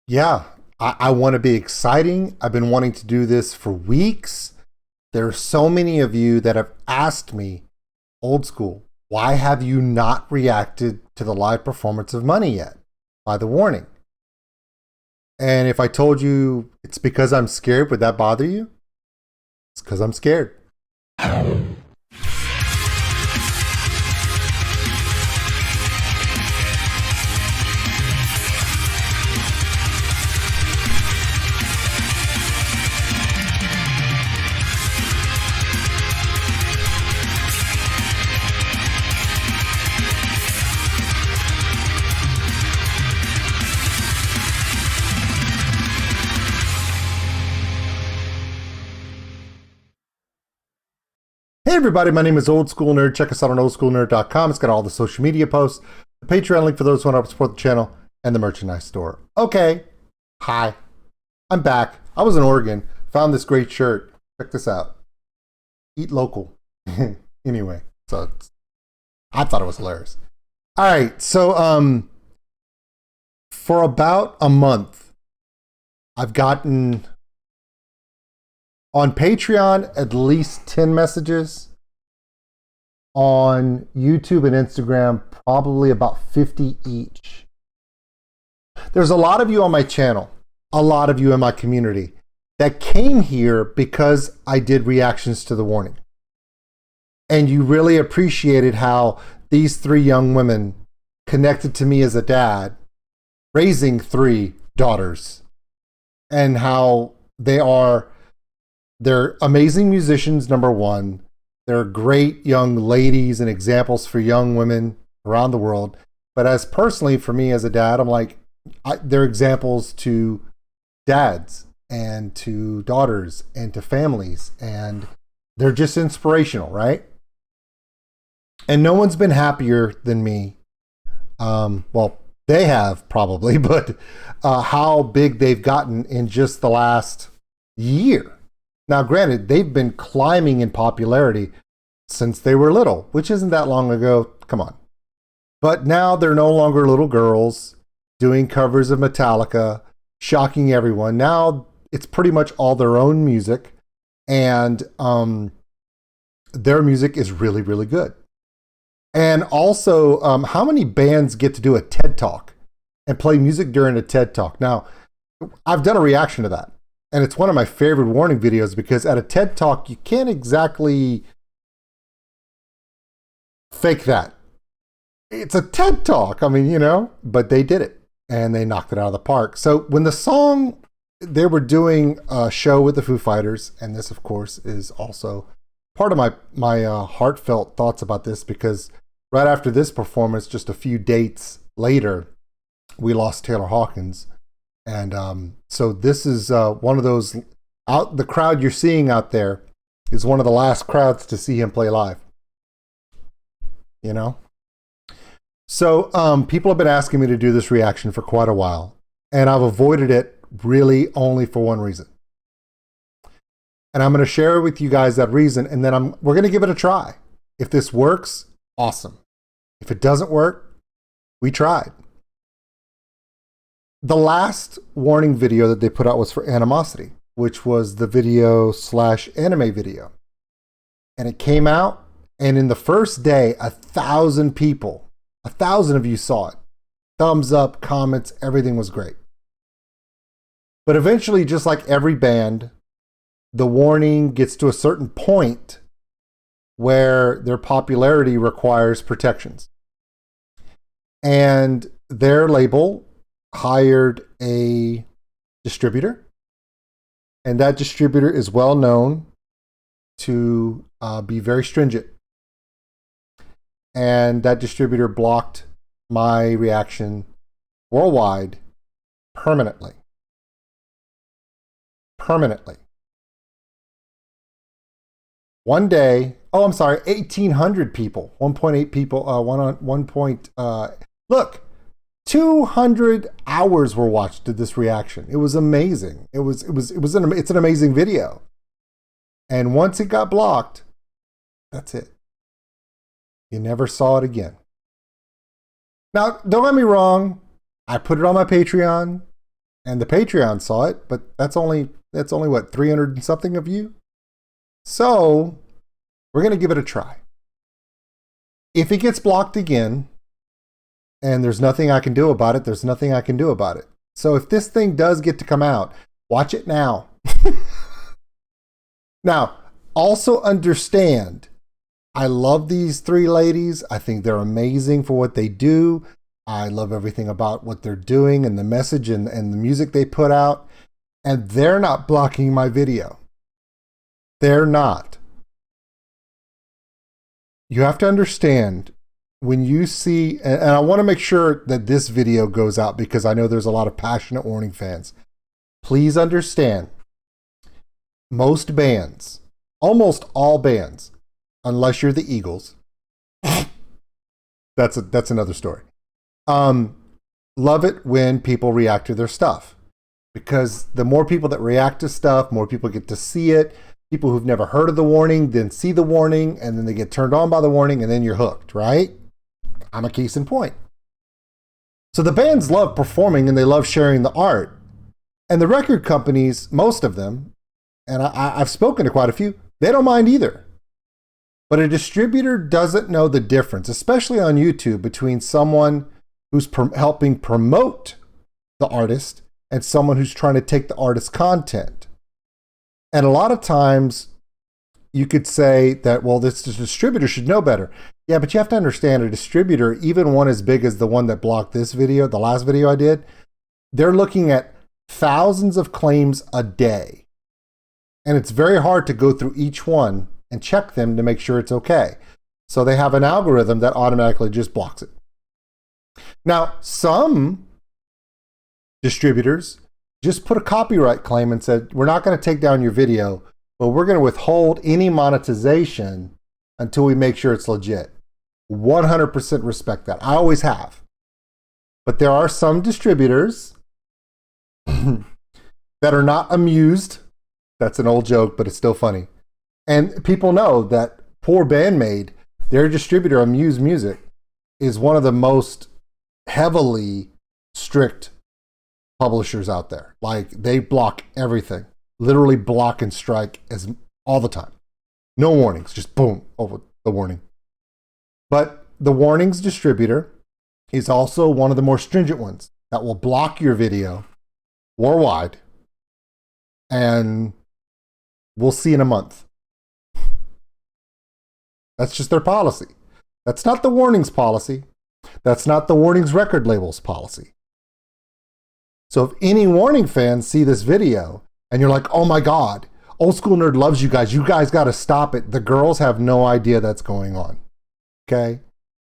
Yeah, I want to be exciting. I've been wanting to do this for weeks. There are so many of you that have asked me, Old School, why have you not reacted to the live performance of Money yet? By the warning. And if I told you it's because I'm scared, would that bother you? It's because I'm scared. Hey everybody, my name is Old School Nerd. Check us out on OldSkuleNerd.com. It's got all the social media posts, the Patreon link for those who want to help support the channel, and the merchandise store. Okay, hi, I'm back. I was in Oregon, found this great shirt. Check this out. Eat local. Anyway, so I thought it was hilarious. All right, so for about a month, I've gotten on Patreon at least 10 messages. On YouTube and Instagram, probably about 50 each. There's a lot of you on my channel, a lot of you in my community that came here because I did reactions to the warning. And you really appreciated how these three young women connected to me as a dad, raising three daughters, and how they're amazing musicians, number one. They're great young ladies and examples for young women around the world. But as personally, for me as a dad, I'm like, they're examples to dads and to daughters and to families. And they're just inspirational, right? And no one's been happier than me. Well, they have probably, but how big they've gotten in just the last year. Now, granted, they've been climbing in popularity since they were little, which isn't that long ago. Come on. But now they're no longer little girls doing covers of Metallica, shocking everyone. Now it's pretty much all their own music, and their music is really, really good. And also, how many bands get to do a TED Talk and play music during a TED Talk? Now, I've done a reaction to that. And it's one of my favorite warning videos because at a TED Talk, you can't exactly fake that. It's a TED Talk. I mean, but they did it and they knocked it out of the park. So when the song, they were doing a show with the Foo Fighters, and this, of course, is also part of my heartfelt thoughts about this, because right after this performance, just a few dates later, we lost Taylor Hawkins. And so this is one of those, the crowd you're seeing out there is one of the last crowds to see him play live. So people have been asking me to do this reaction for quite a while, and I've avoided it really only for one reason. And I'm going to share with you guys that reason, and then we're going to give it a try. If this works, awesome. If it doesn't work, we tried. The last warning video that they put out was for Animosity, which was the video / anime video. And it came out, and in the first day, 1,000 people, 1,000 of you saw it. Thumbs up, comments, everything was great. But eventually, just like every band, the warning gets to a certain point where their popularity requires protections. And their label hired a distributor, and that distributor is well known to be very stringent. And that distributor blocked my reaction worldwide permanently. One day, 1,800 people, 1.8 people, look, 200 hours were watched to this reaction. It was amazing. It's an amazing video. And once it got blocked, that's it. You never saw it again. Now, don't get me wrong. I put it on my Patreon. And the Patreon saw it, but that's only what, 300 and something of you? So we're going to give it a try. If it gets blocked again, and there's nothing I can do about it, there's nothing I can do about it. So if this thing does get to come out, watch it now. Now, also understand, I love these three ladies. I think they're amazing for what they do. I love everything about what they're doing and the message and the music they put out. And they're not blocking my video. They're not. You have to understand, when you see, and I want to make sure that this video goes out because I know there's a lot of passionate Warning fans. Please understand, most bands, almost all bands, unless you're the Eagles, that's another story. Love it when people react to their stuff, because the more people that react to stuff, more people get to see it. People who've never heard of the Warning then see the Warning, and then they get turned on by the Warning, and then you're hooked, right? I'm a case in point. So the bands love performing and they love sharing the art. And the record companies, most of them, and I've spoken to quite a few, they don't mind either. But a distributor doesn't know the difference, especially on YouTube, between someone who's helping promote the artist and someone who's trying to take the artist's content. And a lot of times you could say that, well, this distributor should know better. Yeah, but you have to understand, a distributor, even one as big as the one that blocked this video, the last video I did, they're looking at thousands of claims a day. And it's very hard to go through each one and check them to make sure it's okay. So they have an algorithm that automatically just blocks it. Now, some distributors just put a copyright claim and said, we're not going to take down your video, but we're going to withhold any monetization until we make sure it's legit. 100% respect that. I always have. But there are some distributors that are not amused. That's an old joke, but it's still funny. And people know that Poor Bandmade, their distributor, Amuse Music, is one of the most heavily strict publishers out there. Like, they block everything. Literally block and strike as all the time. No warnings, just boom, over the warning. But the Warnings distributor is also one of the more stringent ones that will block your video worldwide, and we'll see in a month. That's just their policy. That's not the Warnings policy. That's not the Warnings record label's policy. So if any Warning fans see this video and you're like, oh my God, Old School Nerd loves you guys got to stop it. The girls have no idea that's going on. Okay?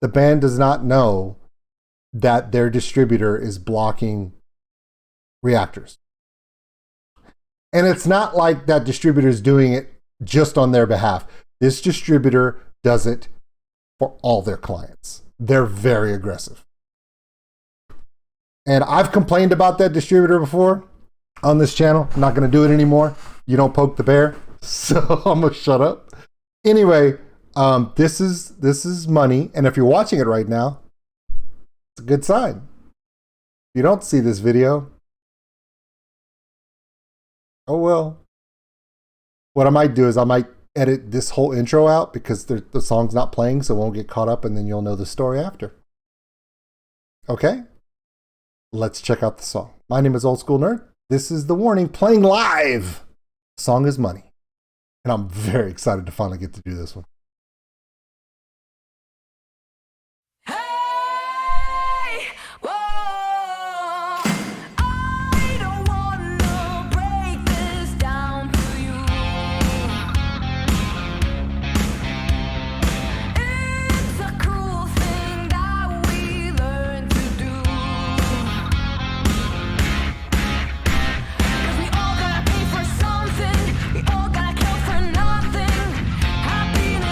The band does not know that their distributor is blocking reactors. And it's not like that distributor is doing it just on their behalf. This distributor does it for all their clients. They're very aggressive. And I've complained about that distributor before on this channel. I'm not going to do it anymore. You don't poke the bear. So I'm going to shut up. Anyway, this is money. And if you're watching it right now, it's a good sign. If you don't see this video, oh well. What I might do is I might edit this whole intro out because the song's not playing, so it won't get caught up, and then you'll know the story after. Okay? Let's check out the song. My name is Old School Nerd. This is The Warning playing live. The song is Money. And I'm very excited to finally get to do this one. Happiness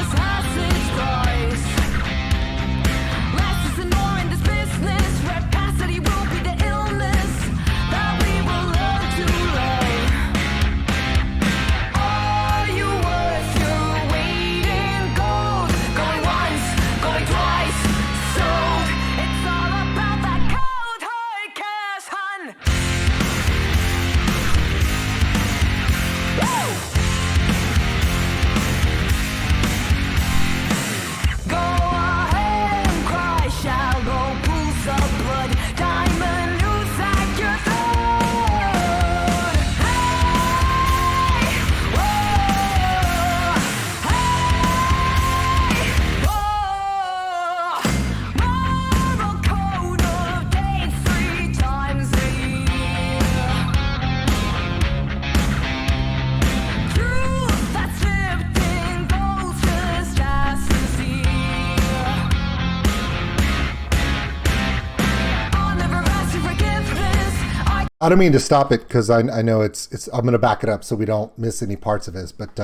I don't mean to stop it because I know it's I'm going to back it up so we don't miss any parts of this. But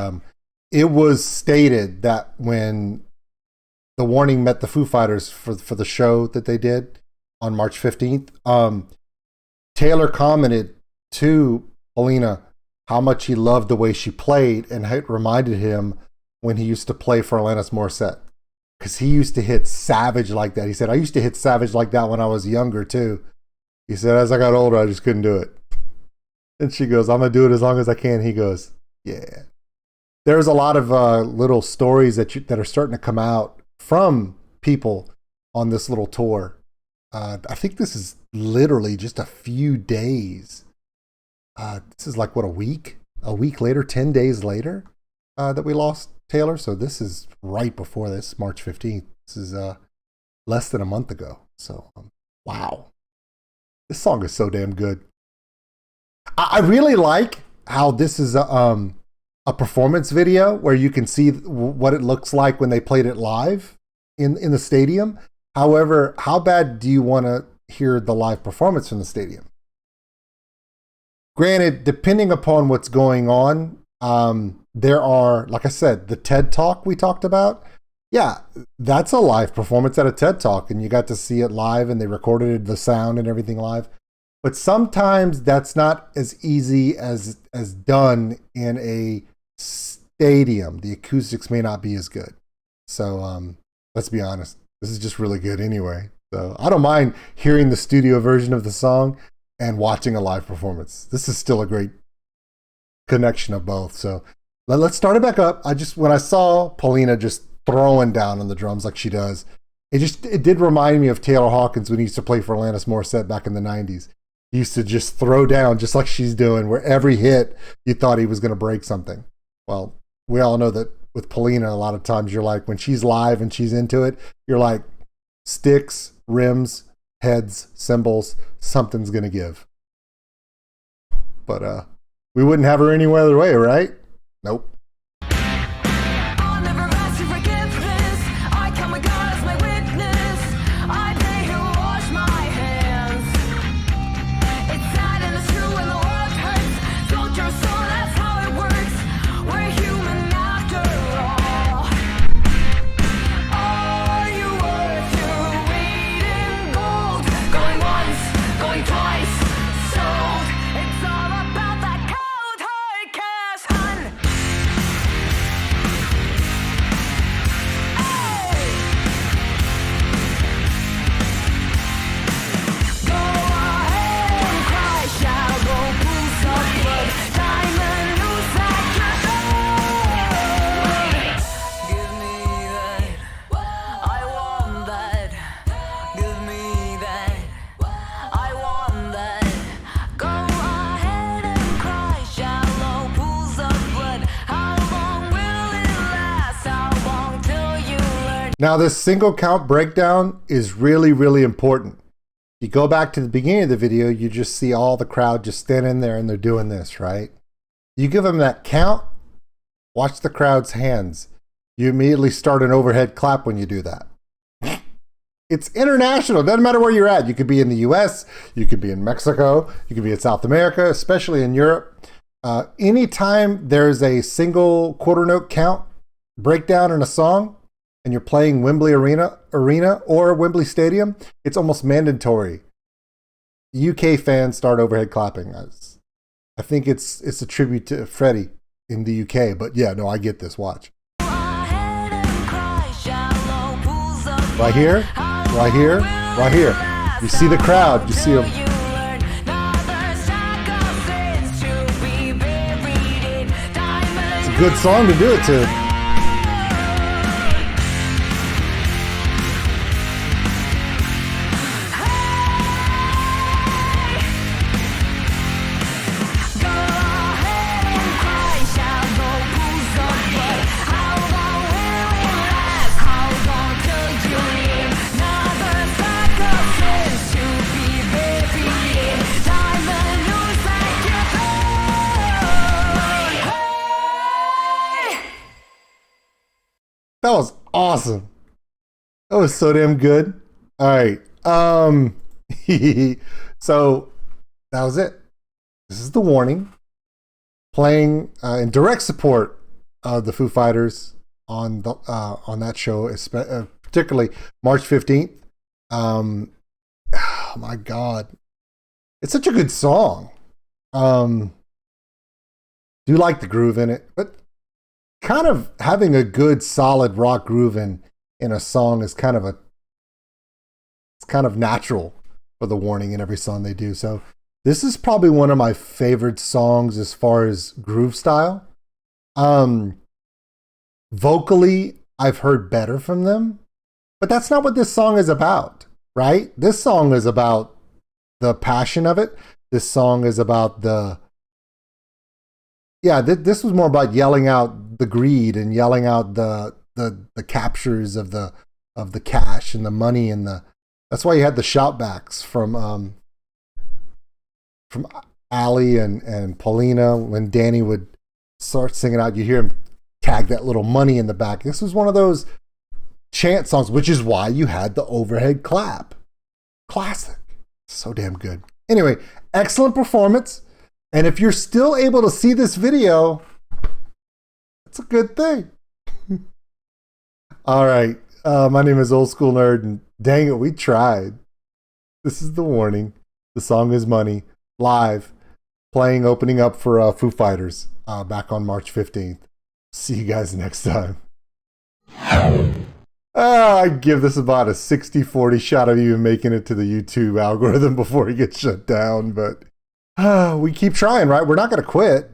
it was stated that when the Warning met the Foo Fighters for the show that they did on March 15th, Taylor commented to Paulina how much he loved the way she played, and it reminded him when he used to play for Alanis Morissette, because he used to hit savage like that. He said, I used to hit savage like that when I was younger too. He said, as I got older, I just couldn't do it. And she goes, I'm going to do it as long as I can. He goes, yeah. There's a lot of little stories that are starting to come out from people on this little tour. I think this is literally just a few days. This is like, what, a week later, 10 days later that we lost Taylor. So this is right before this, March 15th. This is less than a month ago. So, wow. This song is so damn good. I really like how this is a performance video where you can see what it looks like when they played it live in the stadium. However, how bad do you want to hear the live performance from the stadium? Granted, depending upon what's going on, there are, like I said, the TED Talk we talked about. Yeah, that's a live performance at a TED Talk, and you got to see it live, and they recorded the sound and everything live. But sometimes that's not as easy as done in a stadium. The acoustics may not be as good. So let's be honest, this is just really good anyway. So I don't mind hearing the studio version of the song and watching a live performance. This is still a great connection of both. So let's start it back up. When I saw Paulina just throwing down on the drums like she does, it did remind me of Taylor Hawkins when he used to play for Alanis Morissette back in the 90s. He used to just throw down just like she's doing, where every hit you thought he was going to break something. Well, we all know that with Paulina, a lot of times you're like, when she's live and she's into it, you're like, sticks, rims, heads, cymbals, something's going to give. But we wouldn't have her any other way, right? Nope. Now, this single count breakdown is really, really important. You go back to the beginning of the video, you just see all the crowd just standing there and they're doing this, right? You give them that count, watch the crowd's hands. You immediately start an overhead clap when you do that. It's international. It doesn't matter where you're at. You could be in the US, you could be in Mexico, you could be in South America, especially in Europe. Anytime there's a single quarter note count breakdown in a song, and you're playing Wembley Arena or Wembley Stadium, it's almost mandatory. UK fans start overhead clapping. I think it's a tribute to Freddie in the UK, but yeah, no, I get this. Watch. Right here, right here, right here. You see the crowd, you see them. It's a good song to do it to. That was awesome. That was so damn good. All right. So that was it. This is The Warning, playing in direct support of the Foo Fighters on that show, particularly March 15th. Oh my God. It's such a good song. Do like the groove in it, but kind of having a good solid rock groove in a song is kind of natural for The Warning in every song they do. So this is probably one of my favorite songs as far as groove style. Vocally, I've heard better from them, but that's not what this song is about, right? This song is about the passion of it. This song is about this was more about yelling out the greed and yelling out the captures of the cash and the money and that's why you had the shoutbacks from Ali and Paulina. When Danny would start singing out, you hear him tag that little money in the back. This was one of those chant songs, which is why you had the overhead clap. Classic. So damn good. Anyway, excellent performance. And if you're still able to see this video, that's a good thing. All right. My name is OldSkuleNerd, and dang it, we tried. This is The Warning. The song is Money, live, opening up for Foo Fighters back on March 15th. See you guys next time. I give this about a 60-40 shot of even making it to the YouTube algorithm before he gets shut down, but we keep trying, right? We're not going to quit.